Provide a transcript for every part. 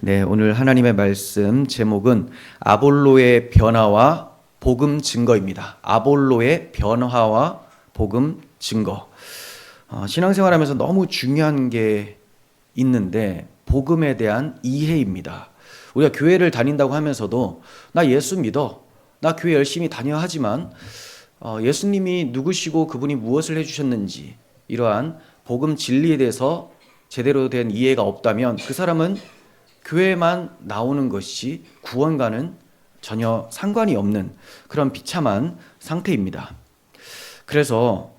네, 오늘 하나님의 말씀 제목은 아볼로의 변화와 복음 증거입니다. 아볼로의 변화와 복음 증거. 신앙생활하면서 너무 중요한 게 있는데 복음에 대한 이해입니다. 우리가 교회를 다닌다고 하면서도 나 예수 믿어, 나 교회 열심히 다녀 하지만 예수님이 누구시고 그분이 무엇을 해주셨는지 이러한 복음 진리에 대해서 제대로 된 이해가 없다면 그 사람은 교회만 나오는 것이 구원과는 전혀 상관이 없는 그런 비참한 상태입니다. 그래서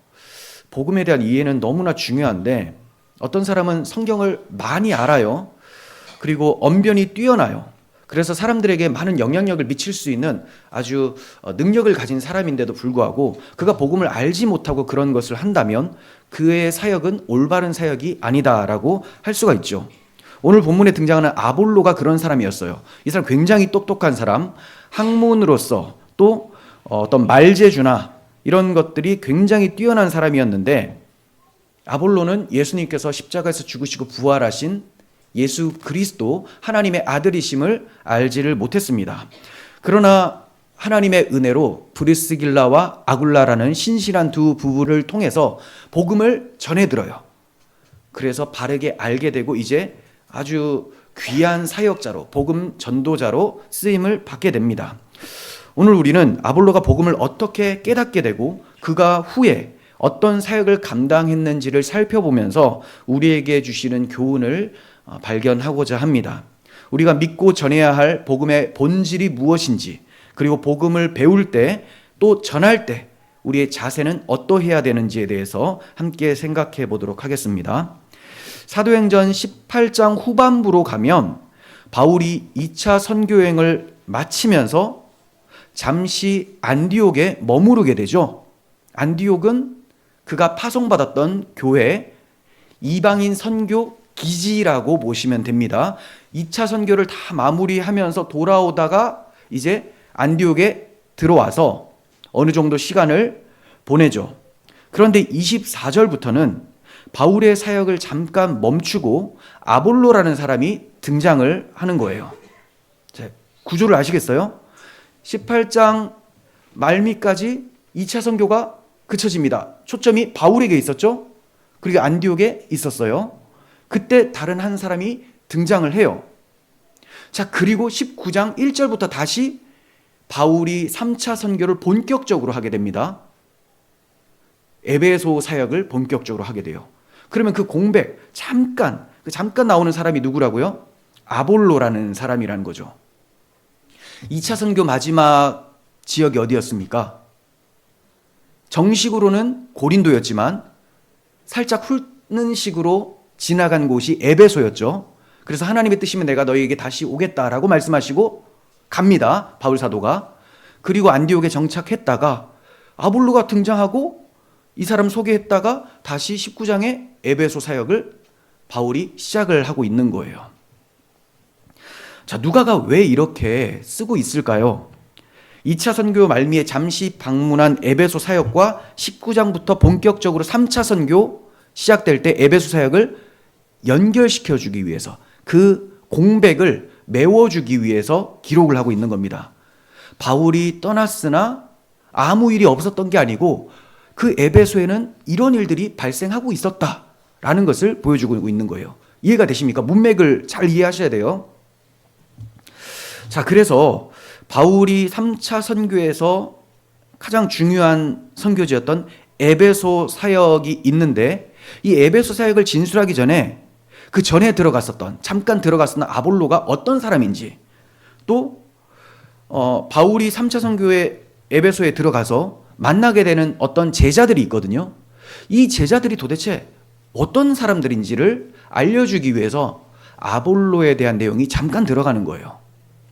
복음에 대한 이해는 너무나 중요한데 어떤 사람은 성경을 많이 알아요. 그리고 언변이 뛰어나요. 그래서 사람들에게 많은 영향력을 미칠 수 있는 아주 능력을 가진 사람인데도 불구하고 그가 복음을 알지 못하고 그런 것을 한다면 그의 사역은 올바른 사역이 아니다라고 할 수가 있죠. 오늘 본문에 등장하는 아볼로가 그런 사람이었어요. 이 사람 굉장히 똑똑한 사람, 학문으로서 또 어떤 말재주나 이런 것들이 굉장히 뛰어난 사람이었는데 아볼로는 예수님께서 십자가에서 죽으시고 부활하신 예수 그리스도 하나님의 아들이심을 알지를 못했습니다. 그러나 하나님의 은혜로 브리스길라와 아굴라라는 신실한 두 부부를 통해서 복음을 전해들어요. 그래서 바르게 알게 되고 이제 아주 귀한 사역자로 복음 전도자로 쓰임을 받게 됩니다. 오늘 우리는 아볼로가 복음을 어떻게 깨닫게 되고 그가 후에 어떤 사역을 감당했는지를 살펴보면서 우리에게 주시는 교훈을 발견하고자 합니다. 우리가 믿고 전해야 할 복음의 본질이 무엇인지, 그리고 복음을 배울 때 또 전할 때 우리의 자세는 어떠해야 되는지에 대해서 함께 생각해 보도록 하겠습니다. 사도행전 18장 후반부로 가면 바울이 2차 선교여행을 마치면서 잠시 안디옥에 머무르게 되죠. 안디옥은 그가 파송받았던 교회, 이방인 선교 기지라고 보시면 됩니다. 2차 선교를 다 마무리하면서 돌아오다가 이제 안디옥에 들어와서 어느 정도 시간을 보내죠. 그런데 24절부터는 바울의 사역을 잠깐 멈추고 아볼로라는 사람이 등장을 하는 거예요. 자, 구조를 아시겠어요? 18장 말미까지 2차 선교가 그쳐집니다. 초점이 바울에게 있었죠. 그리고 안디옥에 있었어요. 그때 다른 한 사람이 등장을 해요. 자, 그리고 19장 1절부터 다시 바울이 3차 선교를 본격적으로 하게 됩니다. 에베소 사역을 본격적으로 하게 돼요. 그러면 그 공백, 잠깐 나오는 사람이 누구라고요? 아볼로라는 사람이라는 거죠. 2차 선교 마지막 지역이 어디였습니까? 정식으로는 고린도였지만 살짝 훑는 식으로 지나간 곳이 에베소였죠. 그래서 하나님의 뜻이면 내가 너희에게 다시 오겠다라고 말씀하시고 갑니다. 바울 사도가. 그리고 안디옥에 정착했다가 아볼로가 등장하고 이 사람 소개했다가 다시 19장에 에베소 사역을 바울이 시작을 하고 있는 거예요. 자, 누가가 왜 이렇게 쓰고 있을까요? 2차 선교 말미에 잠시 방문한 에베소 사역과 19장부터 본격적으로 3차 선교 시작될 때 에베소 사역을 연결시켜주기 위해서 그 공백을 메워주기 위해서 기록을 하고 있는 겁니다. 바울이 떠났으나 아무 일이 없었던 게 아니고 그 에베소에는 이런 일들이 발생하고 있었다라는 것을 보여주고 있는 거예요. 이해가 되십니까? 문맥을 잘 이해하셔야 돼요. 자, 그래서 바울이 3차 선교에서 가장 중요한 선교지였던 에베소 사역이 있는데 이 에베소 사역을 진술하기 전에 그 전에 잠깐 들어갔었던 아볼로가 어떤 사람인지 또 바울이 3차 선교에 에베소에 들어가서 만나게 되는 어떤 제자들이 있거든요. 이 제자들이 도대체 어떤 사람들인지를 알려주기 위해서 아볼로에 대한 내용이 잠깐 들어가는 거예요.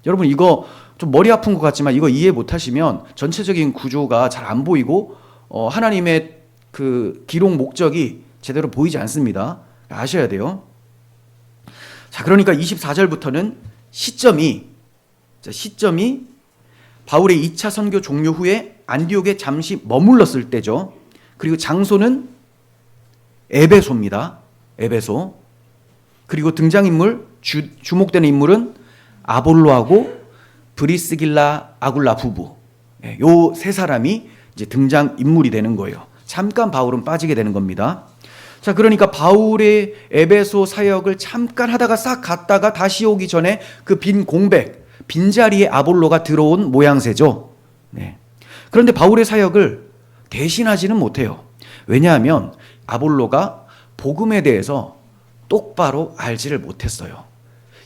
여러분 이거 좀 머리 아픈 것 같지만 이거 이해 못하시면 전체적인 구조가 잘 안 보이고 하나님의 그 기록 목적이 제대로 보이지 않습니다. 아셔야 돼요. 자, 그러니까 24절부터는 시점이 바울의 2차 선교 종료 후에 안디옥에 잠시 머물렀을 때죠. 그리고 장소는 에베소입니다. 에베소. 그리고 등장인물 주목되는 인물은 아볼로하고 브리스길라 아굴라 부부. 요 세 사람이 이제 등장 인물이 되는 거예요. 잠깐 바울은 빠지게 되는 겁니다. 자, 그러니까 바울의 에베소 사역을 잠깐 하다가 싹 갔다가 다시 오기 전에 그 빈 공백, 빈자리에 아볼로가 들어온 모양새죠. 네. 그런데 바울의 사역을 대신하지는 못해요. 왜냐하면 아볼로가 복음에 대해서 똑바로 알지를 못했어요.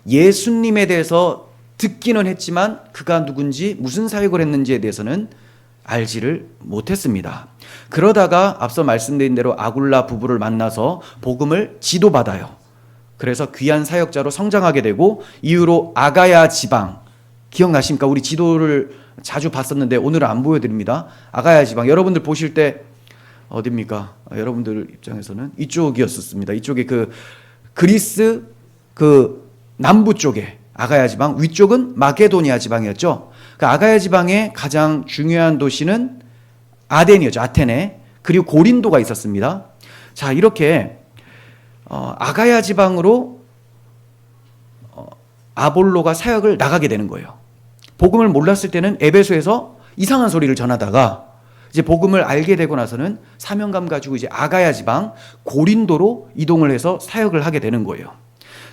예수님에 대해서 듣기는 했지만 그가 누군지 무슨 사역을 했는지에 대해서는 알지를 못했습니다. 그러다가 앞서 말씀드린 대로 아굴라 부부를 만나서 복음을 지도받아요. 그래서 귀한 사역자로 성장하게 되고 이후로 아가야 지방, 기억나십니까? 우리 지도를 자주 봤었는데 오늘은 안 보여드립니다. 아가야 지방, 여러분들 보실 때 어딥니까? 여러분들 입장에서는 이쪽이었습니다. 이쪽에 그 그리스 그 남부 쪽에 아가야 지방, 위쪽은 마게도니아 지방이었죠. 그 아가야 지방의 가장 중요한 도시는 아덴이었죠. 아테네. 그리고 고린도가 있었습니다. 자, 이렇게 아가야 지방으로 아볼로가 사역을 나가게 되는 거예요. 복음을 몰랐을 때는 에베소에서 이상한 소리를 전하다가 이제 복음을 알게 되고 나서는 사명감 가지고 이제 아가야 지방 고린도로 이동을 해서 사역을 하게 되는 거예요.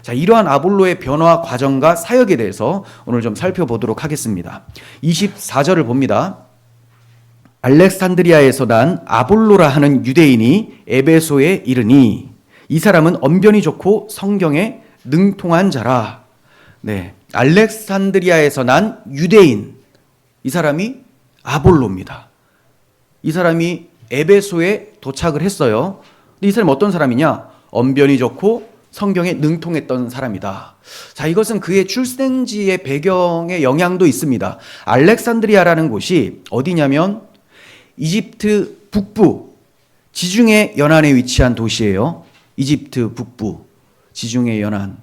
자, 이러한 아볼로의 변화 과정과 사역에 대해서 오늘 좀 살펴보도록 하겠습니다. 24절을 봅니다. 알렉산드리아에서 난 아볼로라 하는 유대인이 에베소에 이르니 이 사람은 언변이 좋고 성경에 능통한 자라. 네, 알렉산드리아에서 난 유대인, 이 사람이 아볼로입니다. 이 사람이 에베소에 도착을 했어요. 근데 이 사람이 어떤 사람이냐? 언변이 좋고 성경에 능통했던 사람이다. 자, 이것은 그의 출생지의 배경의 영향도 있습니다. 알렉산드리아라는 곳이 어디냐면 이집트 북부 지중해 연안에 위치한 도시예요. 이집트 북부 지중해 연안.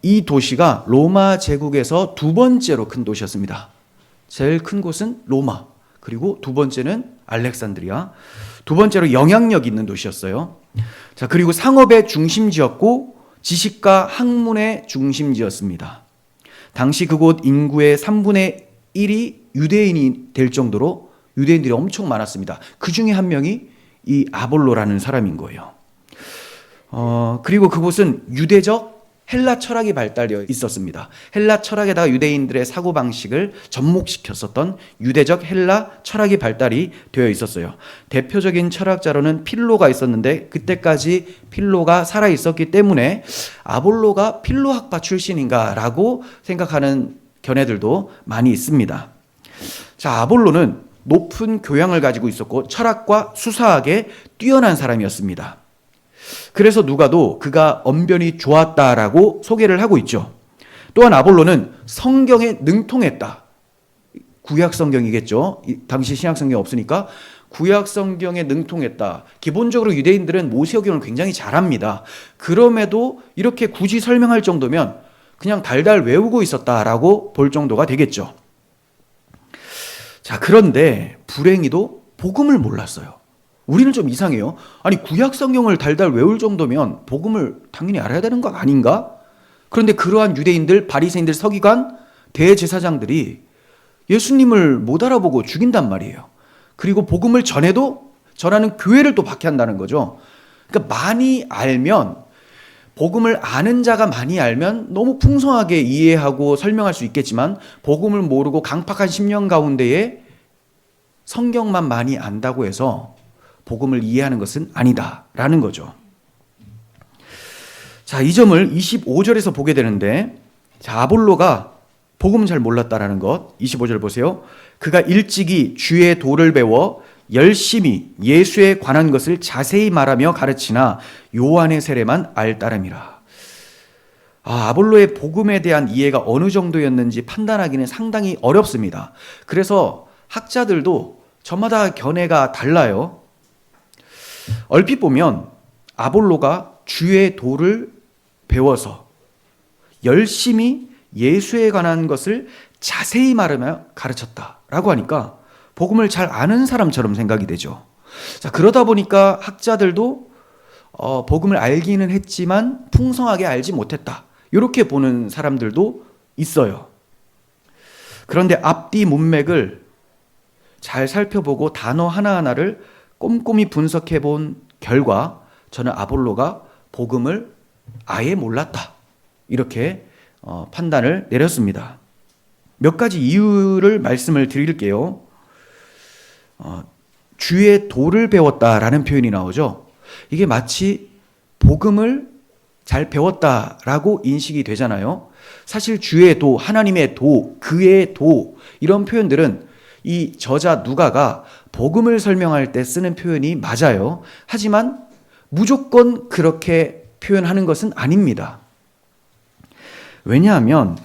이 도시가 로마 제국에서 두 번째로 큰 도시였습니다. 제일 큰 곳은 로마, 그리고 두 번째는 알렉산드리아. 두 번째로 영향력 있는 도시였어요. 자, 그리고 상업의 중심지였고 지식과 학문의 중심지였습니다. 당시 그곳 인구의 3분의 1이 유대인이 될 정도로 유대인들이 엄청 많았습니다. 그 중에 한 명이 이 아볼로라는 사람인 거예요. 그리고 그곳은 유대적 헬라 철학이 발달되어 있었습니다. 헬라 철학에다가 유대인들의 사고방식을 접목시켰었던 유대적 헬라 철학이 발달이 되어 있었어요. 대표적인 철학자로는 필로가 있었는데 그때까지 필로가 살아있었기 때문에 아볼로가 필로학파 출신인가라고 생각하는 견해들도 많이 있습니다. 자, 아볼로는 높은 교양을 가지고 있었고 철학과 수사학에 뛰어난 사람이었습니다. 그래서 누가도 그가 언변이 좋았다라고 소개를 하고 있죠. 또한 아볼로는 성경에 능통했다. 구약 성경이겠죠. 당시 신약 성경이 없으니까 구약 성경에 능통했다. 기본적으로 유대인들은 모세오경을 굉장히 잘합니다. 그럼에도 이렇게 굳이 설명할 정도면 그냥 달달 외우고 있었다라고 볼 정도가 되겠죠. 자, 그런데 불행히도 복음을 몰랐어요. 우리는 좀 이상해요. 아니, 구약 성경을 달달 외울 정도면 복음을 당연히 알아야 되는 거 아닌가? 그런데 그러한 유대인들, 바리새인들, 서기관, 대제사장들이 예수님을 못 알아보고 죽인단 말이에요. 그리고 복음을 전하는 교회를 또 박해한다는 거죠. 그러니까 많이 알면, 복음을 아는 자가 많이 알면 너무 풍성하게 이해하고 설명할 수 있겠지만 복음을 모르고 강팍한 10년 가운데에 성경만 많이 안다고 해서 복음을 이해하는 것은 아니다라는 거죠. 자, 이 점을 25절에서 보게 되는데, 자, 아볼로가 복음을 잘 몰랐다라는 것. 25절 보세요. 그가 일찍이 주의 도를 배워 열심히 예수에 관한 것을 자세히 말하며 가르치나 요한의 세례만 알 따름이라. 아볼로의 복음에 대한 이해가 어느 정도였는지 판단하기는 상당히 어렵습니다. 그래서 학자들도 저마다 견해가 달라요. 얼핏 보면 아볼로가 주의 도를 배워서 열심히 예수에 관한 것을 자세히 말하며 가르쳤다라고 하니까 복음을 잘 아는 사람처럼 생각이 되죠. 자, 그러다 보니까 학자들도 복음을 알기는 했지만 풍성하게 알지 못했다. 이렇게 보는 사람들도 있어요. 그런데 앞뒤 문맥을 잘 살펴보고 단어 하나하나를 꼼꼼히 분석해 본 결과 저는 아볼로가 복음을 아예 몰랐다. 이렇게 판단을 내렸습니다. 몇 가지 이유를 말씀을 드릴게요. 주의 도를 배웠다라는 표현이 나오죠. 이게 마치 복음을 잘 배웠다라고 인식이 되잖아요. 사실 주의 도, 하나님의 도, 그의 도 이런 표현들은 이 저자 누가가 복음을 설명할 때 쓰는 표현이 맞아요. 하지만 무조건 그렇게 표현하는 것은 아닙니다. 왜냐하면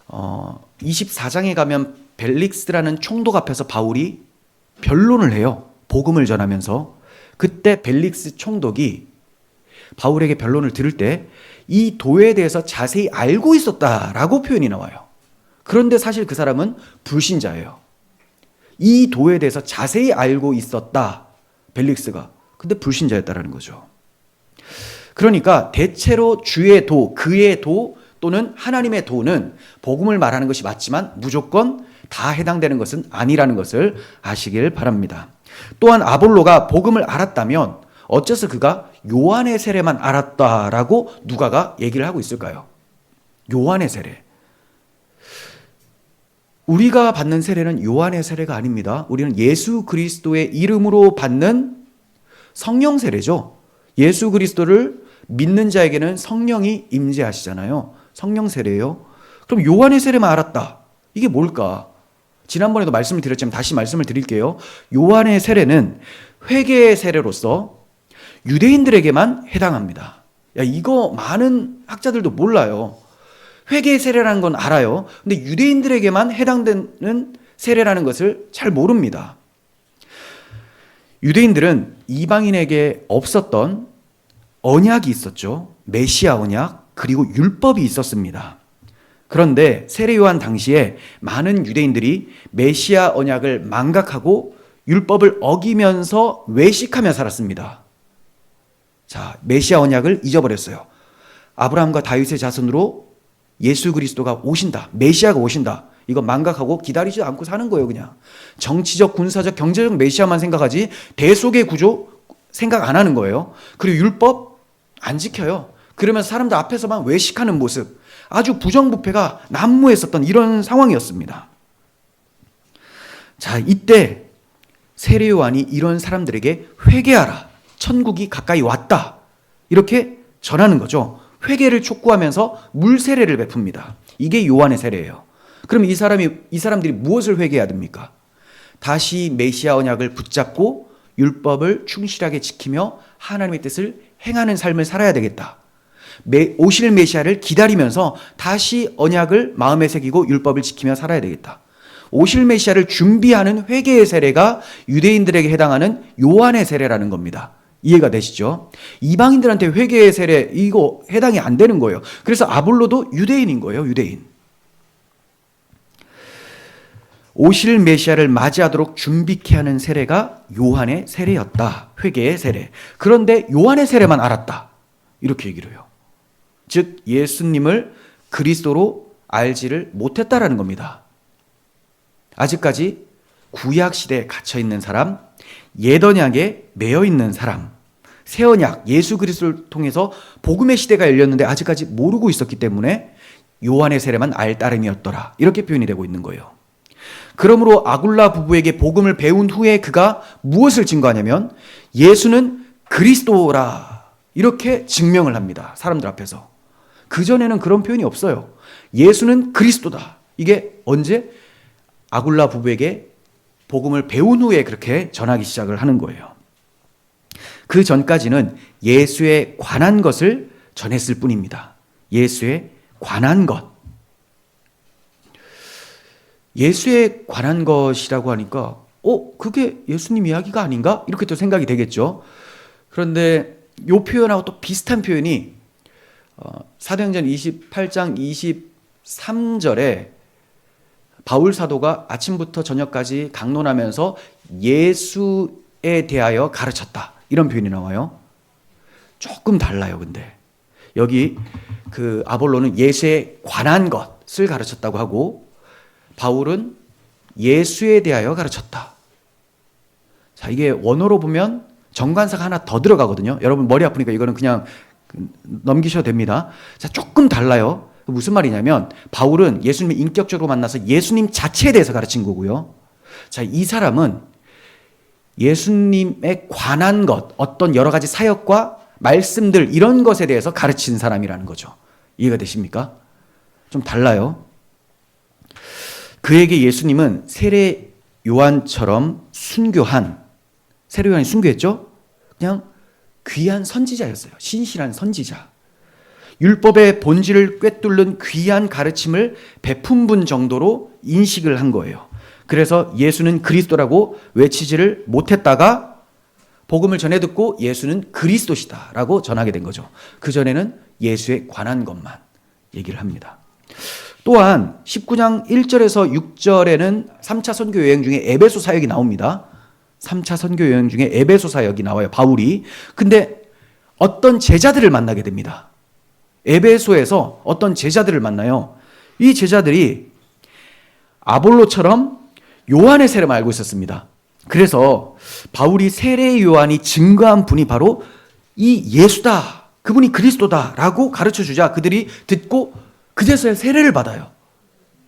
24장에 가면 벨릭스라는 총독 앞에서 바울이 변론을 해요. 복음을 전하면서. 그때 벨릭스 총독이 바울에게 변론을 들을 때 이 도에 대해서 자세히 알고 있었다라고 표현이 나와요. 그런데 사실 그 사람은 불신자예요. 이 도에 대해서 자세히 알고 있었다. 벨릭스가. 근데 불신자였다라는 거죠. 그러니까 대체로 주의 도, 그의 도 또는 하나님의 도는 복음을 말하는 것이 맞지만 무조건 다 해당되는 것은 아니라는 것을 아시길 바랍니다. 또한 아볼로가 복음을 알았다면 어째서 그가 요한의 세례만 알았다라고 누가가 얘기를 하고 있을까요? 요한의 세례. 우리가 받는 세례는 요한의 세례가 아닙니다. 우리는 예수 그리스도의 이름으로 받는 성령 세례죠. 예수 그리스도를 믿는 자에게는 성령이 임재하시잖아요. 성령 세례예요. 그럼 요한의 세례만 알았다. 이게 뭘까? 지난번에도 말씀을 드렸지만 다시 말씀을 드릴게요. 요한의 세례는 회개의 세례로서 유대인들에게만 해당합니다. 야, 이거 많은 학자들도 몰라요. 회개의 세례라는 건 알아요. 근데 유대인들에게만 해당되는 세례라는 것을 잘 모릅니다. 유대인들은 이방인에게 없었던 언약이 있었죠. 메시아 언약, 그리고 율법이 있었습니다. 그런데 세례 요한 당시에 많은 유대인들이 메시아 언약을 망각하고 율법을 어기면서 외식하며 살았습니다. 자, 메시아 언약을 잊어버렸어요. 아브라함과 다윗의 자손으로 예수 그리스도가 오신다. 메시아가 오신다. 이거 망각하고 기다리지 않고 사는 거예요, 그냥. 정치적, 군사적, 경제적 메시아만 생각하지 대속의 구조 생각 안 하는 거예요. 그리고 율법 안 지켜요. 그러면서 사람들 앞에서만 외식하는 모습. 아주 부정부패가 난무했었던 이런 상황이었습니다. 자, 이때 세례 요한이 이런 사람들에게 회개하라. 천국이 가까이 왔다. 이렇게 전하는 거죠. 회개를 촉구하면서 물 세례를 베풉니다. 이게 요한의 세례예요. 그럼 이 사람들이 무엇을 회개해야 됩니까? 다시 메시아 언약을 붙잡고 율법을 충실하게 지키며 하나님의 뜻을 행하는 삶을 살아야 되겠다. 오실 메시아를 기다리면서 다시 언약을 마음에 새기고 율법을 지키며 살아야 되겠다. 오실 메시아를 준비하는 회개의 세례가 유대인들에게 해당하는 요한의 세례라는 겁니다. 이해가 되시죠? 이방인들한테 회개의 세례 이거 해당이 안 되는 거예요. 그래서 아볼로도 유대인인 거예요. 유대인. 오실 메시아를 맞이하도록 준비케 하는 세례가 요한의 세례였다. 회개의 세례. 그런데 요한의 세례만 알았다. 이렇게 얘기를 해요. 즉 예수님을 그리스도로 알지를 못했다라는 겁니다. 아직까지 구약 시대에 갇혀 있는 사람, 옛 언약에 매여 있는 사람, 새 언약 예수 그리스도를 통해서 복음의 시대가 열렸는데 아직까지 모르고 있었기 때문에 요한의 세례만 알 따름이었더라. 이렇게 표현이 되고 있는 거예요. 그러므로 아굴라 부부에게 복음을 배운 후에 그가 무엇을 증거하냐면 예수는 그리스도라 이렇게 증명을 합니다. 사람들 앞에서. 그전에는 그런 표현이 없어요. 예수는 그리스도다. 이게 언제? 아굴라 부부에게 복음을 배운 후에 그렇게 전하기 시작을 하는 거예요. 그 전까지는 예수에 관한 것을 전했을 뿐입니다. 예수에 관한 것. 예수에 관한 것이라고 하니까 그게 예수님 이야기가 아닌가? 이렇게 또 생각이 되겠죠. 그런데 이 표현하고 또 비슷한 표현이 사도행전 28장 23절에 바울 사도가 아침부터 저녁까지 강론하면서 예수에 대하여 가르쳤다. 이런 표현이 나와요. 조금 달라요. 근데 여기 그 아볼로는 예수에 관한 것을 가르쳤다고 하고 바울은 예수에 대하여 가르쳤다. 자, 이게 원어로 보면 정관사가 하나 더 들어가거든요. 여러분 머리 아프니까 이거는 그냥 넘기셔도 됩니다. 자, 조금 달라요. 무슨 말이냐면 바울은 예수님을 인격적으로 만나서 예수님 자체에 대해서 가르친 거고요. 자, 이 사람은 예수님에 관한 것, 어떤 여러 가지 사역과 말씀들 이런 것에 대해서 가르친 사람이라는 거죠. 이해가 되십니까? 좀 달라요. 그에게 예수님은 세례 요한처럼 순교한, 세례 요한이 순교했죠? 그냥 귀한 선지자였어요. 신실한 선지자. 율법의 본질을 꿰뚫는 귀한 가르침을 베푼 분 정도로 인식을 한 거예요. 그래서 예수는 그리스도라고 외치지를 못했다가 복음을 전해 듣고 예수는 그리스도시다 라고 전하게 된 거죠. 그전에는 예수에 관한 것만 얘기를 합니다. 또한 19장 1절에서 6절에는 3차 선교 여행 중에 에베소 사역이 나옵니다. 3차 선교 여행 중에 에베소 사역이 나와요. 바울이. 근데 어떤 제자들을 만나게 됩니다. 에베소에서 어떤 제자들을 만나요. 이 제자들이 아볼로처럼 요한의 세례만 알고 있었습니다. 그래서 바울이 세례 요한이 증거한 분이 바로 이 예수다, 그분이 그리스도다 라고 가르쳐주자 그들이 듣고 그제서야 세례를 받아요.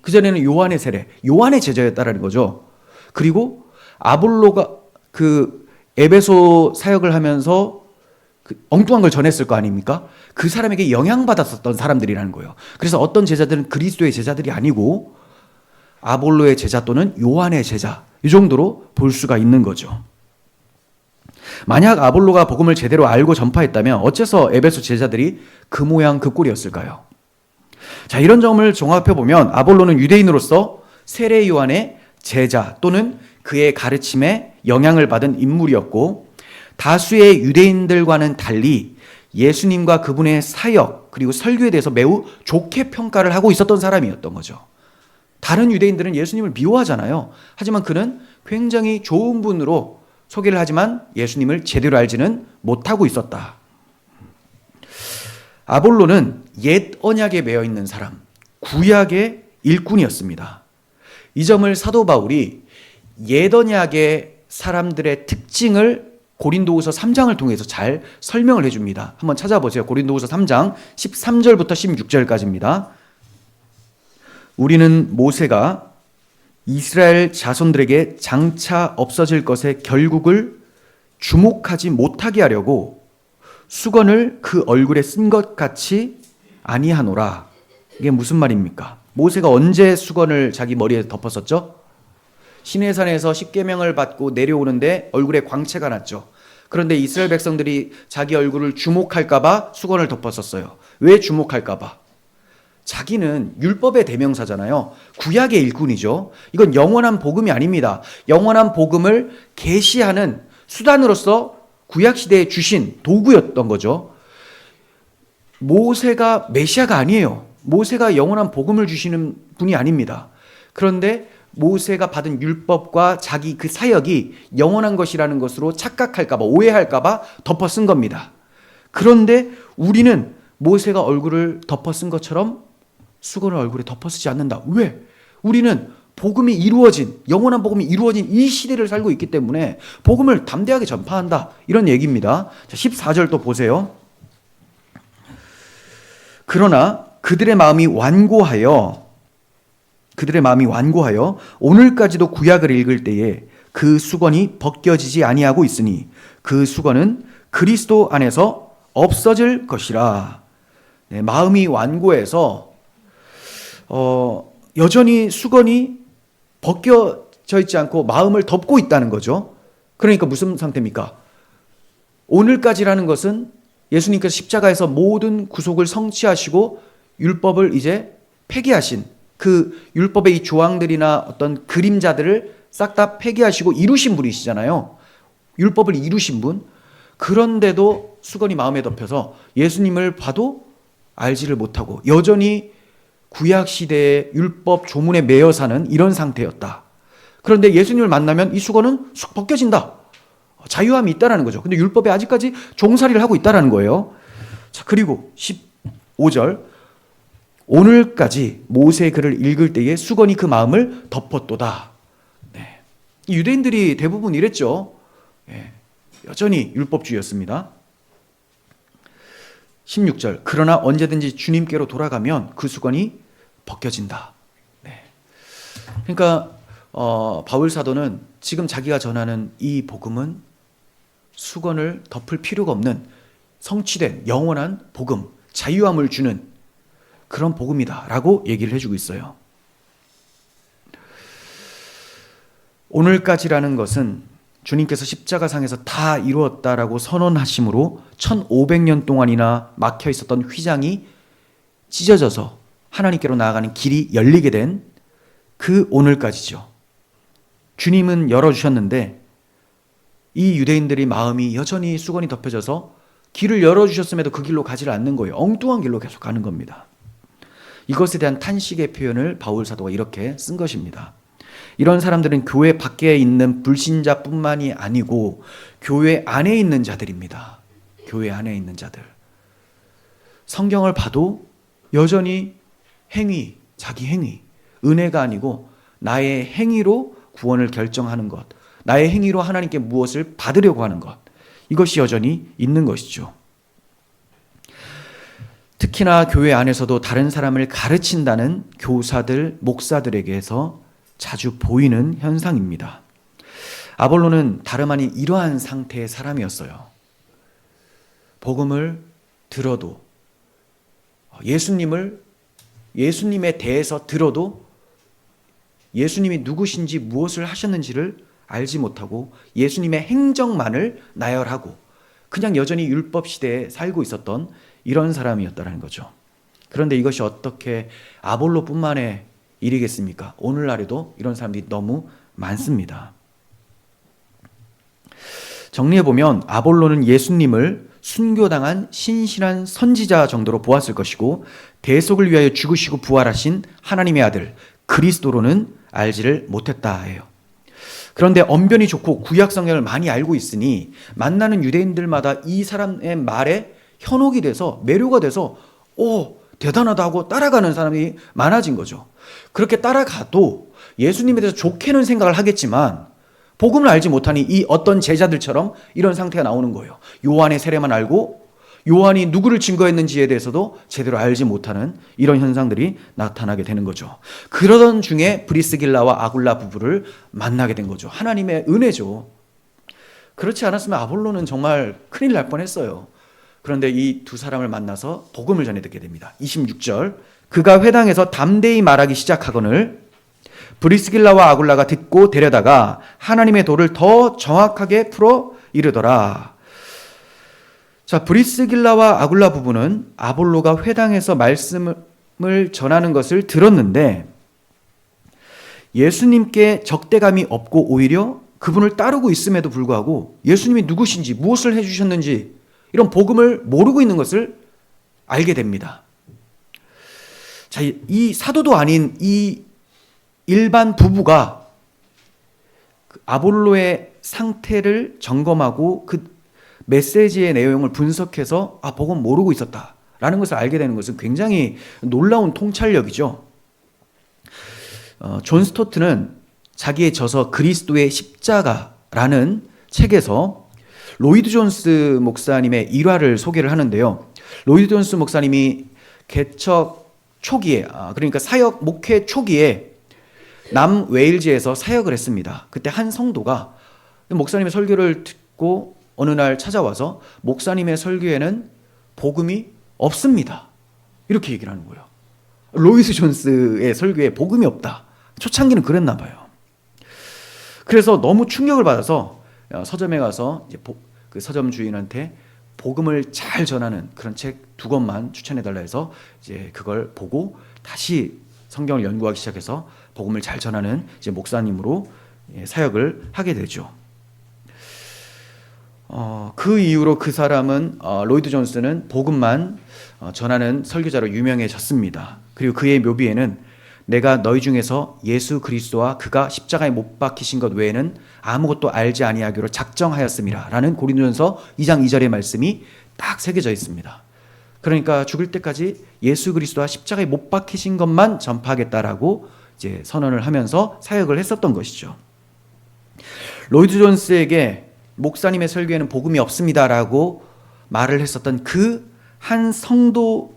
그전에는 요한의 세례, 요한의 제자였다라는 거죠. 그리고 아볼로가 그 에베소 사역을 하면서 그 엉뚱한 걸 전했을 거 아닙니까? 그 사람에게 영향받았었던 사람들이라는 거예요. 그래서 어떤 제자들은 그리스도의 제자들이 아니고 아볼로의 제자 또는 요한의 제자, 이 정도로 볼 수가 있는 거죠. 만약 아볼로가 복음을 제대로 알고 전파했다면 어째서 에베소 제자들이 그 모양 그 꼴이었을까요? 자, 이런 점을 종합해 보면 아볼로는 유대인으로서 세례 요한의 제자 또는 그의 가르침에 영향을 받은 인물이었고 다수의 유대인들과는 달리 예수님과 그분의 사역 그리고 설교에 대해서 매우 좋게 평가를 하고 있었던 사람이었던 거죠. 다른 유대인들은 예수님을 미워하잖아요. 하지만 그는 굉장히 좋은 분으로 소개를 하지만 예수님을 제대로 알지는 못하고 있었다. 아볼로는 옛 언약에 매여 있는 사람, 구약의 일꾼이었습니다. 이 점을 사도 바울이 옛 언약의 사람들의 특징을 고린도후서 3장을 통해서 잘 설명을 해줍니다. 한번 찾아보세요. 고린도후서 3장 13절부터 16절까지입니다. 우리는 모세가 이스라엘 자손들에게 장차 없어질 것의 결국을 주목하지 못하게 하려고 수건을 그 얼굴에 쓴 것 같이 아니하노라. 이게 무슨 말입니까? 모세가 언제 수건을 자기 머리에 덮었었죠? 시내산에서 십계명을 받고 내려오는데 얼굴에 광채가 났죠. 그런데 이스라엘 백성들이 자기 얼굴을 주목할까 봐 수건을 덮었었어요. 왜 주목할까 봐? 자기는 율법의 대명사잖아요. 구약의 일꾼이죠. 이건 영원한 복음이 아닙니다. 영원한 복음을 계시하는 수단으로서 구약시대에 주신 도구였던 거죠. 모세가 메시아가 아니에요. 모세가 영원한 복음을 주시는 분이 아닙니다. 그런데 모세가 받은 율법과 자기 그 사역이 영원한 것이라는 것으로 착각할까 봐, 오해할까 봐 덮어 쓴 겁니다. 그런데 우리는 모세가 얼굴을 덮어 쓴 것처럼 수건을 얼굴에 덮어 쓰지 않는다. 왜? 우리는 복음이 이루어진, 영원한 복음이 이루어진 이 시대를 살고 있기 때문에 복음을 담대하게 전파한다. 이런 얘기입니다. 자, 14절 또 보세요. 그러나 그들의 마음이 완고하여 오늘까지도 구약을 읽을 때에 그 수건이 벗겨지지 아니하고 있으니 그 수건은 그리스도 안에서 없어질 것이라. 네, 마음이 완고해서 여전히 수건이 벗겨져 있지 않고 마음을 덮고 있다는 거죠. 그러니까 무슨 상태입니까? 오늘까지라는 것은 예수님께서 십자가에서 모든 구속을 성취하시고 율법을 이제 폐기하신 그 율법의 이 조항들이나 어떤 그림자들을 싹 다 폐기하시고 이루신 분이시잖아요. 율법을 이루신 분. 그런데도 수건이 마음에 덮여서 예수님을 봐도 알지를 못하고 여전히 구약시대의 율법 조문에 매여 사는 이런 상태였다. 그런데 예수님을 만나면 이 수건은 쑥 벗겨진다. 자유함이 있다라는 거죠. 근데 율법에 아직까지 종살이를 하고 있다라는 거예요. 자, 그리고 15절 오늘까지 모세의 글을 읽을 때에 수건이 그 마음을 덮었도다. 네. 유대인들이 대부분 이랬죠. 네. 여전히 율법주의였습니다. 16절 그러나 언제든지 주님께로 돌아가면 그 수건이 벗겨진다. 네. 그러니까 바울 사도는 지금 자기가 전하는 이 복음은 수건을 덮을 필요가 없는 성취된 영원한 복음, 자유함을 주는 그런 복음이다 라고 얘기를 해주고 있어요. 오늘까지라는 것은 주님께서 십자가상에서 다 이루었다라고 선언하심으로 1500년 동안이나 막혀 있었던 휘장이 찢어져서 하나님께로 나아가는 길이 열리게 된 그 오늘까지죠. 주님은 열어주셨는데 이 유대인들의 마음이 여전히 수건이 덮여져서 길을 열어주셨음에도 그 길로 가지를 않는 거예요. 엉뚱한 길로 계속 가는 겁니다. 이것에 대한 탄식의 표현을 바울 사도가 이렇게 쓴 것입니다. 이런 사람들은 교회 밖에 있는 불신자뿐만이 아니고 교회 안에 있는 자들입니다. 교회 안에 있는 자들. 성경을 봐도 여전히 행위, 자기 행위, 은혜가 아니고 나의 행위로 구원을 결정하는 것, 나의 행위로 하나님께 무엇을 받으려고 하는 것, 이것이 여전히 있는 것이죠. 특히나 교회 안에서도 다른 사람을 가르친다는 교사들, 목사들에게서 자주 보이는 현상입니다. 아볼로는 다름 아닌 이러한 상태의 사람이었어요. 복음을 들어도 예수님에 대해서 들어도 예수님이 누구신지 무엇을 하셨는지를 알지 못하고 예수님의 행적만을 나열하고 그냥 여전히 율법 시대에 살고 있었던 이런 사람이었다는 거죠. 그런데 이것이 어떻게 아볼로뿐만의 일이겠습니까? 오늘날에도 이런 사람들이 너무 많습니다. 정리해보면 아볼로는 예수님을 순교당한 신실한 선지자 정도로 보았을 것이고 대속을 위하여 죽으시고 부활하신 하나님의 아들 그리스도로는 알지를 못했다 해요. 그런데 언변이 좋고 구약 성경을 많이 알고 있으니 만나는 유대인들마다 이 사람의 말에 현혹이 돼서 매료가 돼서 대단하다 하고 따라가는 사람이 많아진 거죠. 그렇게 따라가도 예수님에 대해서 좋게는 생각을 하겠지만 복음을 알지 못하니 이 어떤 제자들처럼 이런 상태가 나오는 거예요. 요한의 세례만 알고 요한이 누구를 증거했는지에 대해서도 제대로 알지 못하는 이런 현상들이 나타나게 되는 거죠. 그러던 중에 브리스길라와 아굴라 부부를 만나게 된 거죠. 하나님의 은혜죠. 그렇지 않았으면 아볼로는 정말 큰일 날 뻔했어요. 그런데 이 두 사람을 만나서 복음을 전해 듣게 됩니다. 26절 그가 회당에서 담대히 말하기 시작하거늘 브리스길라와 아굴라가 듣고 데려다가 하나님의 도를 더 정확하게 풀어 이르더라. 자, 브리스길라와 아굴라 부부는 아볼로가 회당에서 말씀을 전하는 것을 들었는데 예수님께 적대감이 없고 오히려 그분을 따르고 있음에도 불구하고 예수님이 누구신지 무엇을 해주셨는지 이런 복음을 모르고 있는 것을 알게 됩니다. 자, 이 사도도 아닌 이 일반 부부가 아볼로의 상태를 점검하고 그 메시지의 내용을 분석해서 복음 모르고 있었다라는 것을 알게 되는 것은 굉장히 놀라운 통찰력이죠. 존 스토트는 자기의 저서 그리스도의 십자가라는 책에서 로이드 존스 목사님의 일화를 소개를 하는데요. 로이드 존스 목사님이 개척 초기에, 그러니까 사역 목회 초기에 남웨일즈에서 사역을 했습니다. 그때 한 성도가 목사님의 설교를 듣고 어느 날 찾아와서 목사님의 설교에는 복음이 없습니다. 이렇게 얘기를 하는 거예요. 로이드 존스의 설교에 복음이 없다. 초창기는 그랬나 봐요. 그래서 너무 충격을 받아서 서점에 가서 이제 그 서점 주인한테 복음을 잘 전하는 그런 책 2권만 추천해달라 해서 이제 그걸 보고 다시 성경을 연구하기 시작해서 복음을 잘 전하는 이제 목사님으로 사역을 하게 되죠. 그 이후로 그 사람은 로이드 존스는 복음만 전하는 설교자로 유명해졌습니다. 그리고 그의 묘비에는 내가 너희 중에서 예수 그리스도와 그가 십자가에 못 박히신 것 외에는 아무것도 알지 아니하기로 작정하였음이라 라는 고린도전서 2장 2절의 말씀이 딱 새겨져 있습니다. 그러니까 죽을 때까지 예수 그리스도와 십자가에 못 박히신 것만 전파하겠다라고 이제 선언을 하면서 사역을 했었던 것이죠. 로이드 존스에게 목사님의 설교에는 복음이 없습니다라고 말을 했었던 그 한 성도의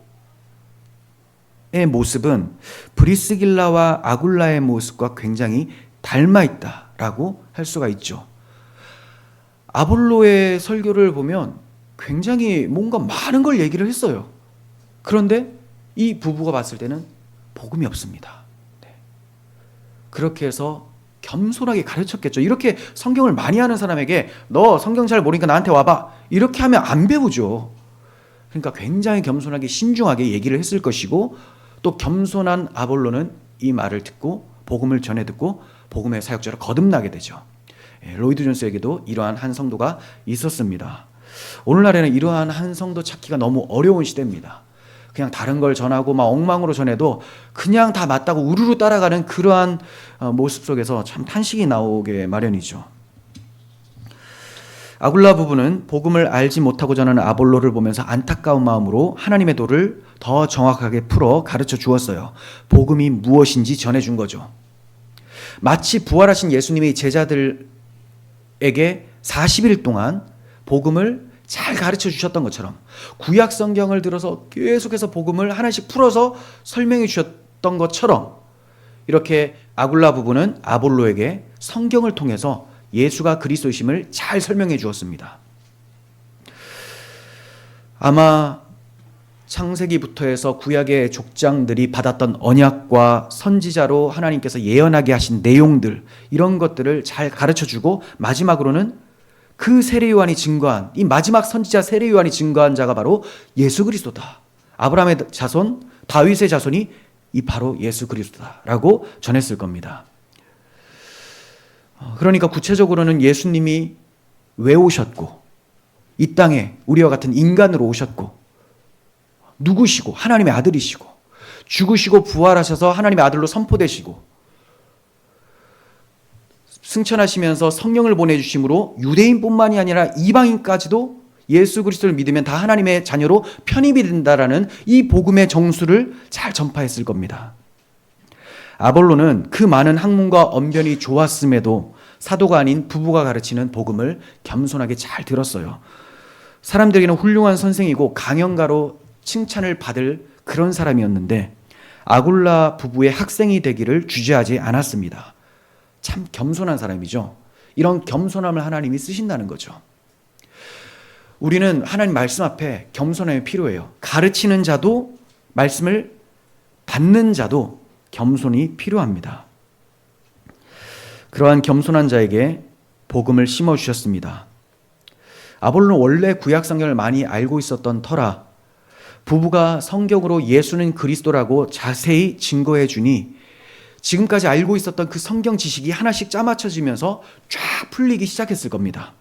모습은 브리스길라와 아굴라의 모습과 굉장히 닮아 있다라고 할 수가 있죠. 아볼로의 설교를 보면 굉장히 뭔가 많은 걸 얘기를 했어요. 그런데 이 부부가 봤을 때는 복음이 없습니다. 네. 그렇게 해서 겸손하게 가르쳤겠죠. 이렇게 성경을 많이 하는 사람에게 너 성경 잘 모르니까 나한테 와봐, 이렇게 하면 안 배우죠. 그러니까 굉장히 겸손하게 신중하게 얘기를 했을 것이고, 또 겸손한 아볼로는 이 말을 듣고 복음을 전해 듣고 복음의 사역자로 거듭나게 되죠. 로이드 존스에게도 이러한 한 성도가 있었습니다. 오늘날에는 이러한 한 성도 찾기가 너무 어려운 시대입니다. 그냥 다른 걸 전하고 막 엉망으로 전해도 그냥 다 맞다고 우르르 따라가는 그러한 모습 속에서 참 탄식이 나오게 마련이죠. 아굴라 부부는 복음을 알지 못하고 전하는 아볼로를 보면서 안타까운 마음으로 하나님의 도를 더 정확하게 풀어 가르쳐 주었어요. 복음이 무엇인지 전해준 거죠. 마치 부활하신 예수님이 제자들에게 40일 동안 복음을 잘 가르쳐 주셨던 것처럼, 구약 성경을 들어서 계속해서 복음을 하나씩 풀어서 설명해 주셨던 것처럼, 이렇게 아굴라 부부는 아볼로에게 성경을 통해서 예수가 그리스도이심을 잘 설명해 주었습니다. 아마 창세기부터 해서 구약의 족장들이 받았던 언약과 선지자로 하나님께서 예언하게 하신 내용들, 이런 것들을 잘 가르쳐주고, 마지막으로는 그 세례요한이 증거한, 이 마지막 선지자 세례요한이 증거한 자가 바로 예수 그리스도다. 아브라함의 자손, 다윗의 자손이 이 바로 예수 그리스도다라고 전했을 겁니다. 그러니까 구체적으로는 예수님이 왜 오셨고, 이 땅에 우리와 같은 인간으로 오셨고, 누구시고 하나님의 아들이시고, 죽으시고 부활하셔서 하나님의 아들로 선포되시고, 승천하시면서 성령을 보내주심으로 유대인뿐만이 아니라 이방인까지도 예수 그리스도를 믿으면 다 하나님의 자녀로 편입이 된다라는 이 복음의 정수를 잘 전파했을 겁니다. 아볼로는 그 많은 학문과 언변이 좋았음에도 사도가 아닌 부부가 가르치는 복음을 겸손하게 잘 들었어요. 사람들에게는 훌륭한 선생이고 강연가로 칭찬을 받을 그런 사람이었는데, 아굴라 부부의 학생이 되기를 주저하지 않았습니다. 참 겸손한 사람이죠. 이런 겸손함을 하나님이 쓰신다는 거죠. 우리는 하나님 말씀 앞에 겸손함이 필요해요. 가르치는 자도, 말씀을 받는 자도 겸손이 필요합니다. 그러한 겸손한 자에게 복음을 심어주셨습니다. 아볼로는 원래 구약 성경을 많이 알고 있었던 터라 부부가 성경으로 예수는 그리스도라고 자세히 증거해 주니 지금까지 알고 있었던 그 성경 지식이 하나씩 짜맞춰지면서 쫙 풀리기 시작했을 겁니다.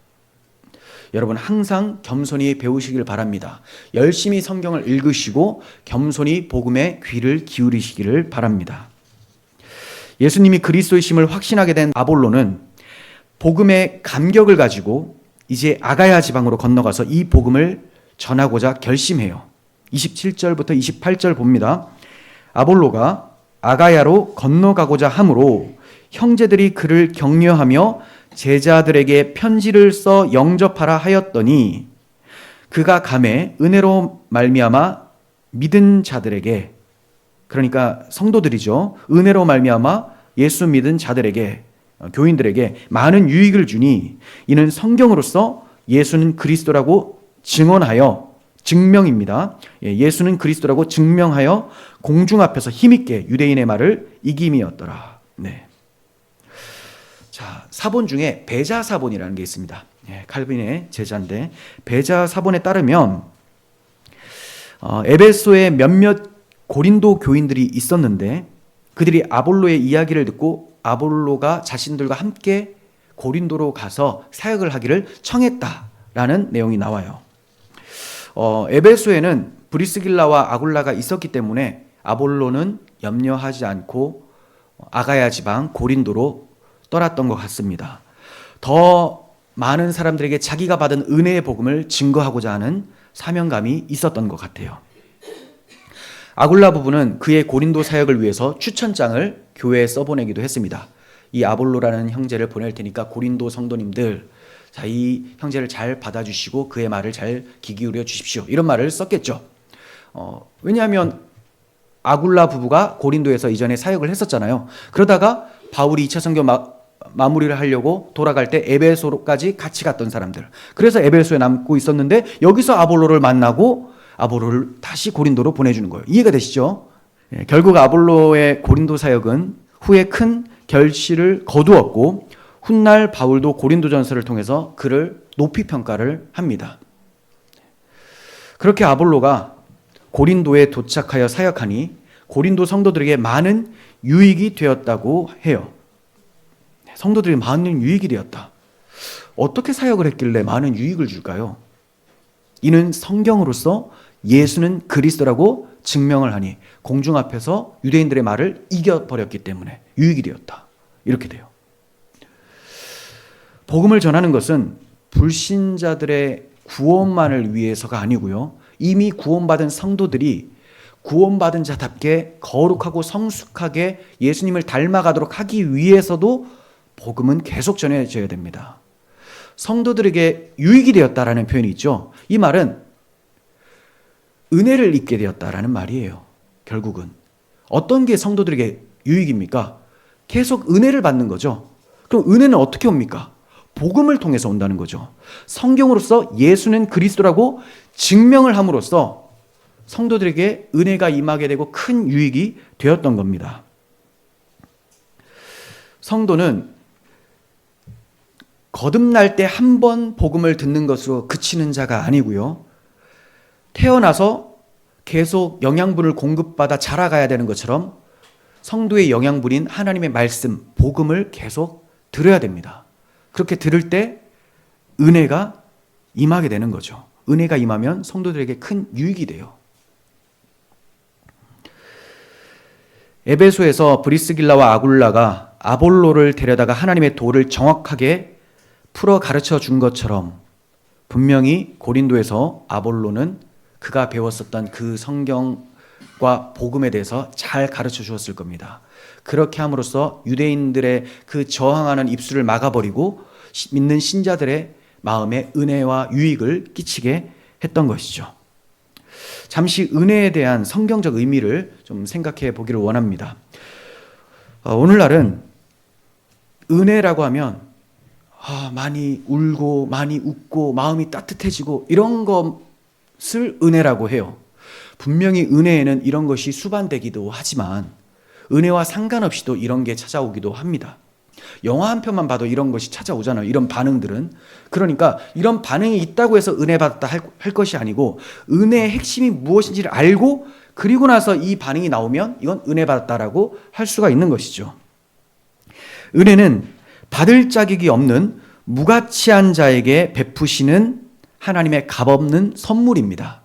여러분, 항상 겸손히 배우시길 바랍니다. 열심히 성경을 읽으시고 겸손히 복음에 귀를 기울이시기를 바랍니다. 예수님이 그리스도이심을 확신하게 된 아볼로는 복음의 감격을 가지고 이제 아가야 지방으로 건너가서 이 복음을 전하고자 결심해요. 27절부터 28절 봅니다. 아볼로가 아가야로 건너가고자 하므로 형제들이 그를 격려하며 제자들에게 편지를 써 영접하라 하였더니, 그가 감에 은혜로 말미암아 믿은 자들에게, 그러니까 성도들이죠, 은혜로 말미암아 예수 믿은 자들에게, 교인들에게 많은 유익을 주니 이는 성경으로서 예수는 그리스도라고 증언하여, 증명입니다. 예수는 그리스도라고 증명하여 공중 앞에서 힘있게 유대인의 말을 이김이었더라. 네. 자, 사본 중에 베자 사본이라는 게 있습니다. 칼빈의 제자인데, 베자 사본에 따르면 에베소에 몇몇 고린도 교인들이 있었는데 그들이 아볼로의 이야기를 듣고 아볼로가 자신들과 함께 고린도로 가서 사역을 하기를 청했다라는 내용이 나와요. 에베소에는 브리스길라와 아굴라가 있었기 때문에 아볼로는 염려하지 않고 아가야 지방 고린도로 떠났던 것 같습니다. 더 많은 사람들에게 자기가 받은 은혜의 복음을 증거하고자 하는 사명감이 있었던 것 같아요. 아굴라 부부는 그의 고린도 사역을 위해서 추천장을 교회에 써보내기도 했습니다. 이 아볼로라는 형제를 보낼 테니까 고린도 성도님들, 자, 이 형제를 잘 받아주시고 그의 말을 잘 귀 기울여 주십시오. 이런 말을 썼겠죠. 왜냐하면 아굴라 부부가 고린도에서 이전에 사역을 했었잖아요. 그러다가 바울이 2차 선교 마무리를 하려고 돌아갈 때 에베소로까지 같이 갔던 사람들. 그래서 에베소에 남고 있었는데 여기서 아볼로를 만나고 아볼로를 다시 고린도로 보내주는 거예요. 이해가 되시죠? 결국 아볼로의 고린도 사역은 후에 큰 결실을 거두었고 훗날 바울도 고린도전서를 통해서 그를 높이 평가를 합니다. 그렇게 아볼로가 고린도에 도착하여 사역하니 고린도 성도들에게 많은 유익이 되었다고 해요. 성도들이 많은 유익이 되었다. 어떻게 사역을 했길래 많은 유익을 줄까요? 이는 성경으로서 예수는 그리스도라고 증명을 하니 공중 앞에서 유대인들의 말을 이겨버렸기 때문에 유익이 되었다. 이렇게 돼요. 복음을 전하는 것은 불신자들의 구원만을 위해서가 아니고요. 이미 구원받은 성도들이 구원받은 자답게 거룩하고 성숙하게 예수님을 닮아가도록 하기 위해서도 복음은 계속 전해져야 됩니다. 성도들에게 유익이 되었다라는 표현이 있죠. 이 말은 은혜를 입게 되었다라는 말이에요. 결국은 어떤 게 성도들에게 유익입니까? 계속 은혜를 받는 거죠. 그럼 은혜는 어떻게 옵니까? 복음을 통해서 온다는 거죠. 성경으로서 예수는 그리스도라고 증명을 함으로써 성도들에게 은혜가 임하게 되고 큰 유익이 되었던 겁니다. 성도는 거듭날 때 한 번 복음을 듣는 것으로 그치는 자가 아니고요. 태어나서 계속 영양분을 공급받아 자라가야 되는 것처럼 성도의 영양분인 하나님의 말씀, 복음을 계속 들어야 됩니다. 그렇게 들을 때 은혜가 임하게 되는 거죠. 은혜가 임하면 성도들에게 큰 유익이 돼요. 에베소에서 브리스길라와 아굴라가 아볼로를 데려다가 하나님의 도를 정확하게 풀어 가르쳐 준 것처럼 분명히 고린도에서 아볼로는 그가 배웠었던 그 성경과 복음에 대해서 잘 가르쳐 주었을 겁니다. 그렇게 함으로써 유대인들의 그 저항하는 입술을 막아버리고 믿는 신자들의 마음에 은혜와 유익을 끼치게 했던 것이죠. 잠시 은혜에 대한 성경적 의미를 좀 생각해 보기를 원합니다. 오늘날은 은혜라고 하면 많이 울고 많이 웃고 마음이 따뜻해지고 이런 것을 은혜라고 해요. 분명히 은혜에는 이런 것이 수반되기도 하지만 은혜와 상관없이도 이런 게 찾아오기도 합니다. 영화 한 편만 봐도 이런 것이 찾아오잖아요. 이런 반응들은. 그러니까 이런 반응이 있다고 해서 은혜 받았다 할 것이 아니고 은혜의 핵심이 무엇인지를 알고 그리고 나서 이 반응이 나오면 이건 은혜 받았다라고 할 수가 있는 것이죠. 은혜는 받을 자격이 없는 무가치한 자에게 베푸시는 하나님의 값없는 선물입니다.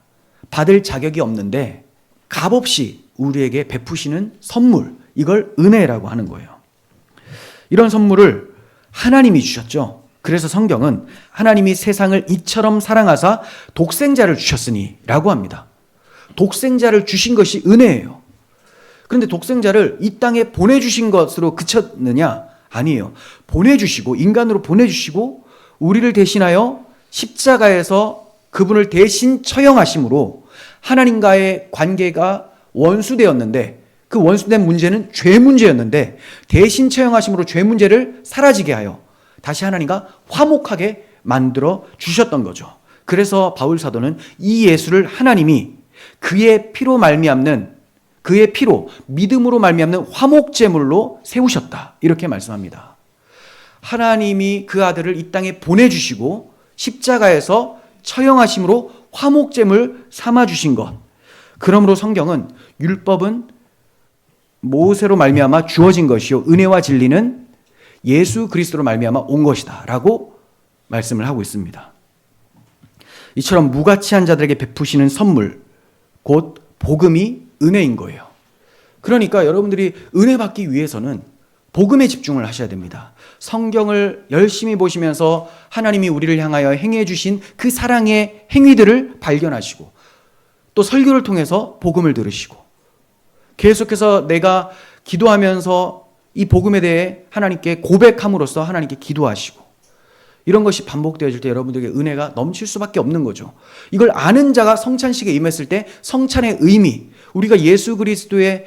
받을 자격이 없는데 값없이 우리에게 베푸시는 선물, 이걸 은혜라고 하는 거예요. 이런 선물을 하나님이 주셨죠. 그래서 성경은 하나님이 세상을 이처럼 사랑하사 독생자를 주셨으니 라고 합니다. 독생자를 주신 것이 은혜예요. 그런데 독생자를 이 땅에 보내주신 것으로 그쳤느냐? 아니에요. 보내주시고 인간으로 보내주시고 우리를 대신하여 십자가에서 그분을 대신 처형하심으로 하나님과의 관계가 원수되었는데 그 원수된 문제는 죄 문제였는데 대신 처형하심으로 죄 문제를 사라지게 하여 다시 하나님과 화목하게 만들어 주셨던 거죠. 그래서 바울 사도는 이 예수를 하나님이 그의 피로 말미암는 그의 피로 믿음으로 말미암는 화목제물로 세우셨다. 이렇게 말씀합니다. 하나님이 그 아들을 이 땅에 보내주시고 십자가에서 처형하심으로 화목제물 삼아주신 것. 그러므로 성경은 율법은 모세로 말미암아 주어진 것이요 은혜와 진리는 예수 그리스도로 말미암아 온 것이다 라고 말씀을 하고 있습니다. 이처럼 무가치한 자들에게 베푸시는 선물 곧 복음이 은혜인 거예요. 그러니까 여러분들이 은혜 받기 위해서는 복음에 집중을 하셔야 됩니다. 성경을 열심히 보시면서 하나님이 우리를 향하여 행해 주신 그 사랑의 행위들을 발견하시고, 또 설교를 통해서 복음을 들으시고, 계속해서 내가 기도하면서 이 복음에 대해 하나님께 고백함으로써 하나님께 기도하시고, 이런 것이 반복되어질 때 여러분들에게 은혜가 넘칠 수밖에 없는 거죠. 이걸 아는 자가 성찬식에 임했을 때 성찬의 의미, 우리가 예수 그리스도의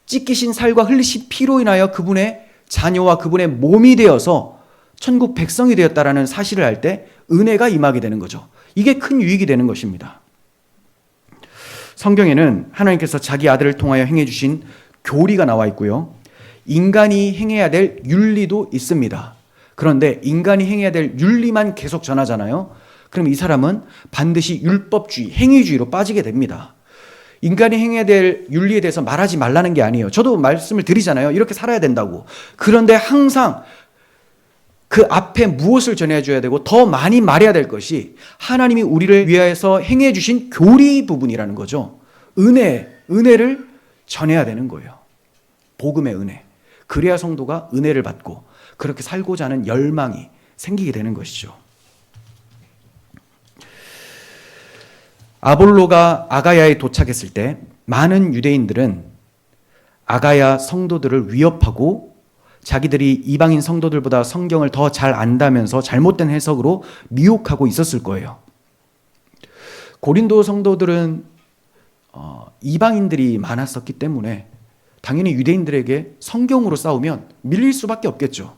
찢기신 살과 흘리신 피로 인하여 그분의 자녀와 그분의 몸이 되어서 천국 백성이 되었다라는 사실을 알 때 은혜가 임하게 되는 거죠. 이게 큰 유익이 되는 것입니다. 성경에는 하나님께서 자기 아들을 통하여 행해 주신 교리가 나와 있고요. 인간이 행해야 될 윤리도 있습니다. 그런데 인간이 행해야 될 윤리만 계속 전하잖아요. 그럼 이 사람은 반드시 율법주의, 행위주의로 빠지게 됩니다. 인간이 행해야 될 윤리에 대해서 말하지 말라는 게 아니에요. 저도 말씀을 드리잖아요. 이렇게 살아야 된다고. 그런데 항상 그 앞에 무엇을 전해줘야 되고 더 많이 말해야 될 것이 하나님이 우리를 위하여서 행해 주신 교리 부분이라는 거죠. 은혜를 전해야 되는 거예요. 복음의 은혜. 그래야 성도가 은혜를 받고 그렇게 살고자 하는 열망이 생기게 되는 것이죠. 아볼로가 아가야에 도착했을 때 많은 유대인들은 아가야 성도들을 위협하고 자기들이 이방인 성도들보다 성경을 더 잘 안다면서 잘못된 해석으로 미혹하고 있었을 거예요. 고린도 성도들은 이방인들이 많았었기 때문에 당연히 유대인들에게 성경으로 싸우면 밀릴 수밖에 없겠죠.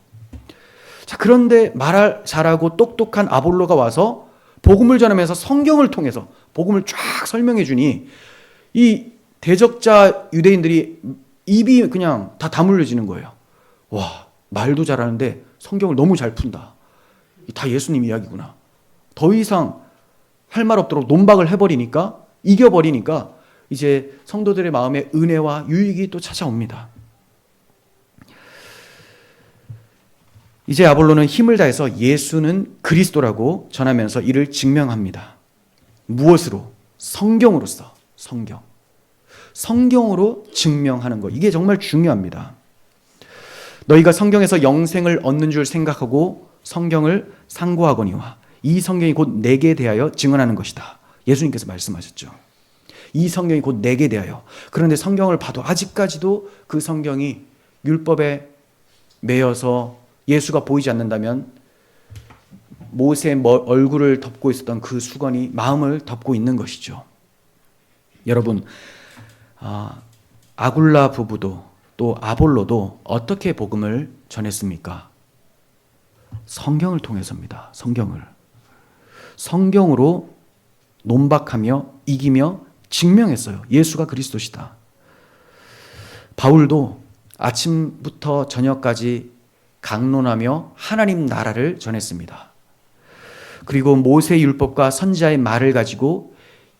자, 그런데 말을 잘하고 똑똑한 아볼로가 와서 복음을 전하면서 성경을 통해서 복음을 쫙 설명해 주니 이 대적자 유대인들이 입이 그냥 다 다물려지는 거예요. 와, 말도 잘하는데 성경을 너무 잘 푼다. 다 예수님 이야기구나. 더 이상 할 말 없도록 논박을 해버리니까, 이겨버리니까 이제 성도들의 마음에 은혜와 유익이 또 찾아옵니다. 이제 아볼로는 힘을 다해서 예수는 그리스도라고 전하면서 이를 증명합니다. 무엇으로? 성경으로서. 성경으로 증명하는 것. 이게 정말 중요합니다. 너희가 성경에서 영생을 얻는 줄 생각하고 성경을 상고하거니와 이 성경이 곧 내게 대하여 증언하는 것이다. 예수님께서 말씀하셨죠. 이 성경이 곧 내게 대하여. 그런데 성경을 봐도 아직까지도 그 성경이 율법에 매여서 예수가 보이지 않는다면 모세의 얼굴을 덮고 있었던 그 수건이 마음을 덮고 있는 것이죠. 여러분, 아굴라 부부도 또 아볼로도 어떻게 복음을 전했습니까? 성경을 통해서입니다. 성경으로 논박하며 이기며 증명했어요. 예수가 그리스도시다. 바울도 아침부터 저녁까지 강론하며 하나님 나라를 전했습니다. 그리고 모세 율법과 선지자의 말을 가지고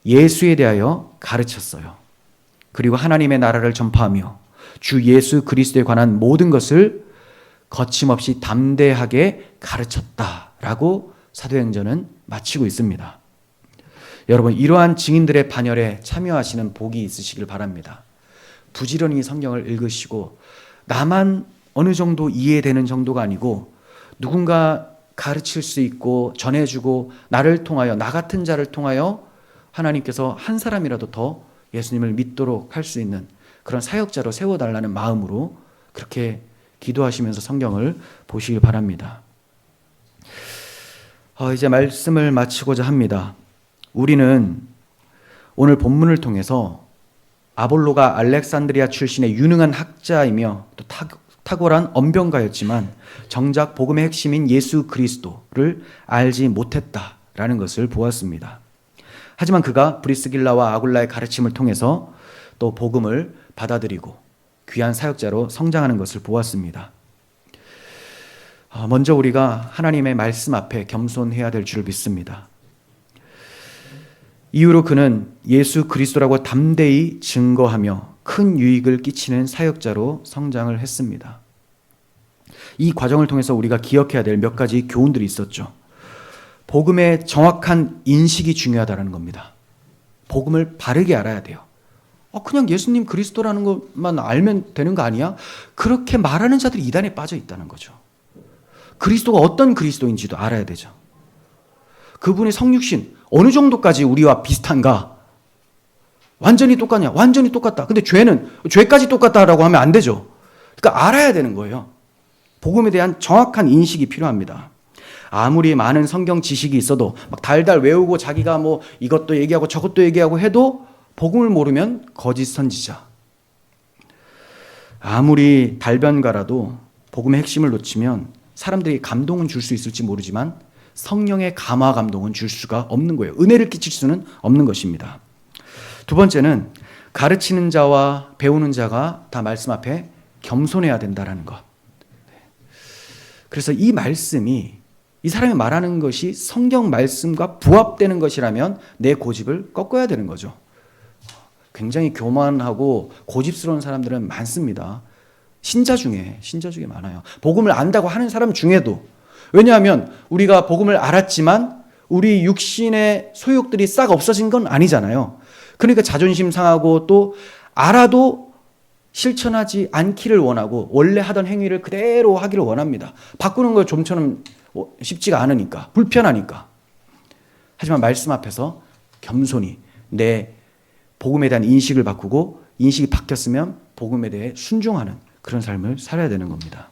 예수에 대하여 가르쳤어요. 그리고 하나님의 나라를 전파하며 주 예수 그리스도에 관한 모든 것을 거침없이 담대하게 가르쳤다라고 사도행전은 마치고 있습니다. 여러분, 이러한 증인들의 반열에 참여하시는 복이 있으시길 바랍니다. 부지런히 성경을 읽으시고 나만 어느 정도 이해되는 정도가 아니고 누군가 가르칠 수 있고 전해주고 나를 통하여, 나 같은 자를 통하여 하나님께서 한 사람이라도 더 예수님을 믿도록 할 수 있는 그런 사역자로 세워달라는 마음으로 그렇게 기도하시면서 성경을 보시길 바랍니다. 이제 말씀을 마치고자 합니다. 우리는 오늘 본문을 통해서 아볼로가 알렉산드리아 출신의 유능한 학자이며 또 탁월한 언변가였지만 정작 복음의 핵심인 예수 그리스도를 알지 못했다라는 것을 보았습니다. 하지만 그가 브리스길라와 아굴라의 가르침을 통해서 또 복음을 받아들이고 귀한 사역자로 성장하는 것을 보았습니다. 먼저 우리가 하나님의 말씀 앞에 겸손해야 될 줄 믿습니다. 이후로 그는 예수 그리스도라고 담대히 증거하며 큰 유익을 끼치는 사역자로 성장을 했습니다. 이 과정을 통해서 우리가 기억해야 될 몇 가지 교훈들이 있었죠. 복음의 정확한 인식이 중요하다는 겁니다. 복음을 바르게 알아야 돼요. 그냥 예수님 그리스도라는 것만 알면 되는 거 아니야? 그렇게 말하는 자들이 이단에 빠져 있다는 거죠. 그리스도가 어떤 그리스도인지도 알아야 되죠. 그분의 성육신 어느 정도까지 우리와 비슷한가? 완전히 똑같냐? 완전히 똑같다. 근데 죄는 죄까지 똑같다라고 하면 안 되죠. 그러니까 알아야 되는 거예요. 복음에 대한 정확한 인식이 필요합니다. 아무리 많은 성경 지식이 있어도 막 달달 외우고 자기가 뭐 이것도 얘기하고 저것도 얘기하고 해도 복음을 모르면 거짓 선지자. 아무리 달변가라도 복음의 핵심을 놓치면 사람들이 감동은 줄 수 있을지 모르지만 성령의 감화 감동은 줄 수가 없는 거예요. 은혜를 끼칠 수는 없는 것입니다. 두 번째는 가르치는 자와 배우는 자가 다 말씀 앞에 겸손해야 된다는 것. 그래서 이 말씀이 이 사람이 말하는 것이 성경 말씀과 부합되는 것이라면 내 고집을 꺾어야 되는 거죠. 굉장히 교만하고 고집스러운 사람들은 많습니다. 신자 중에 많아요. 복음을 안다고 하는 사람 중에도. 왜냐하면 우리가 복음을 알았지만 우리 육신의 소욕들이 싹 없어진 건 아니잖아요. 그러니까 자존심 상하고 또 알아도 실천하지 않기를 원하고 원래 하던 행위를 그대로 하기를 원합니다. 바꾸는 거 좀처럼 쉽지가 않으니까, 불편하니까. 하지만 말씀 앞에서 겸손히 내 복음에 대한 인식을 바꾸고 인식이 바뀌었으면 복음에 대해 순종하는 그런 삶을 살아야 되는 겁니다.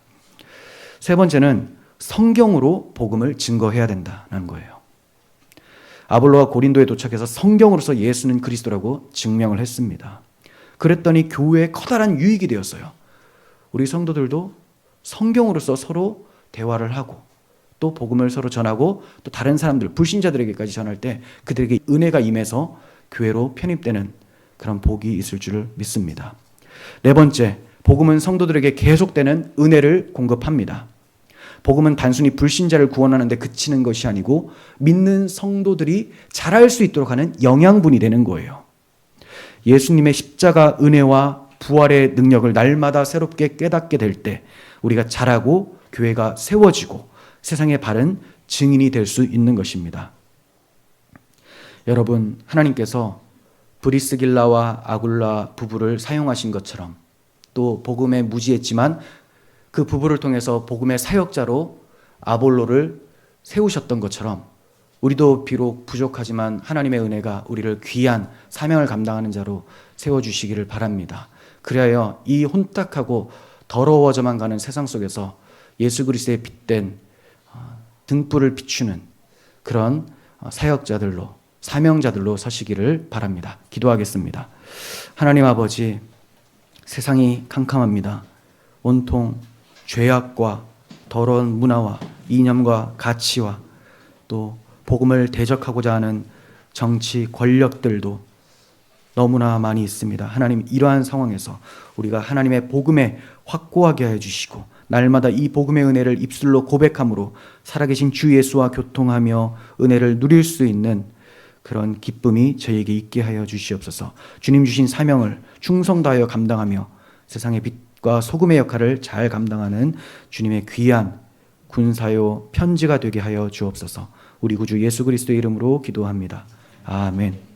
세 번째는 성경으로 복음을 증거해야 된다는 거예요. 아볼로가 고린도에 도착해서 성경으로서 예수는 그리스도라고 증명을 했습니다. 그랬더니 교회에 커다란 유익이 되었어요. 우리 성도들도 성경으로서 서로 대화를 하고 또 복음을 서로 전하고 또 다른 사람들, 불신자들에게까지 전할 때 그들에게 은혜가 임해서 교회로 편입되는 그런 복이 있을 줄을 믿습니다. 네 번째, 복음은 성도들에게 계속되는 은혜를 공급합니다. 복음은 단순히 불신자를 구원하는 데 그치는 것이 아니고 믿는 성도들이 자랄 수 있도록 하는 영양분이 되는 거예요. 예수님의 십자가 은혜와 부활의 능력을 날마다 새롭게 깨닫게 될 때 우리가 자라고 교회가 세워지고 세상의 바른 증인이 될 수 있는 것입니다. 여러분, 하나님께서 브리스길라와 아굴라 부부를 사용하신 것처럼 또 복음에 무지했지만 그 부부를 통해서 복음의 사역자로 아볼로를 세우셨던 것처럼 우리도 비록 부족하지만 하나님의 은혜가 우리를 귀한 사명을 감당하는 자로 세워주시기를 바랍니다. 그리하여 이 혼탁하고 더러워져만 가는 세상 속에서 예수 그리스도의 빛된 등불을 비추는 그런 사역자들로 사명자들로 서시기를 바랍니다. 기도하겠습니다. 하나님 아버지, 세상이 캄캄합니다. 온통 죄악과 더러운 문화와 이념과 가치와 또 복음을 대적하고자 하는 정치 권력들도 너무나 많이 있습니다. 하나님, 이러한 상황에서 우리가 하나님의 복음에 확고하게 하여 주시고 날마다 이 복음의 은혜를 입술로 고백함으로 살아계신 주 예수와 교통하며 은혜를 누릴 수 있는 그런 기쁨이 저희에게 있게 하여 주시옵소서. 주님 주신 사명을 충성 다하여 감당하며 세상의 빛과 소금의 역할을 잘 감당하는 주님의 귀한 군사요 편지가 되게 하여 주옵소서. 우리 구주 예수 그리스도의 이름으로 기도합니다. 아멘.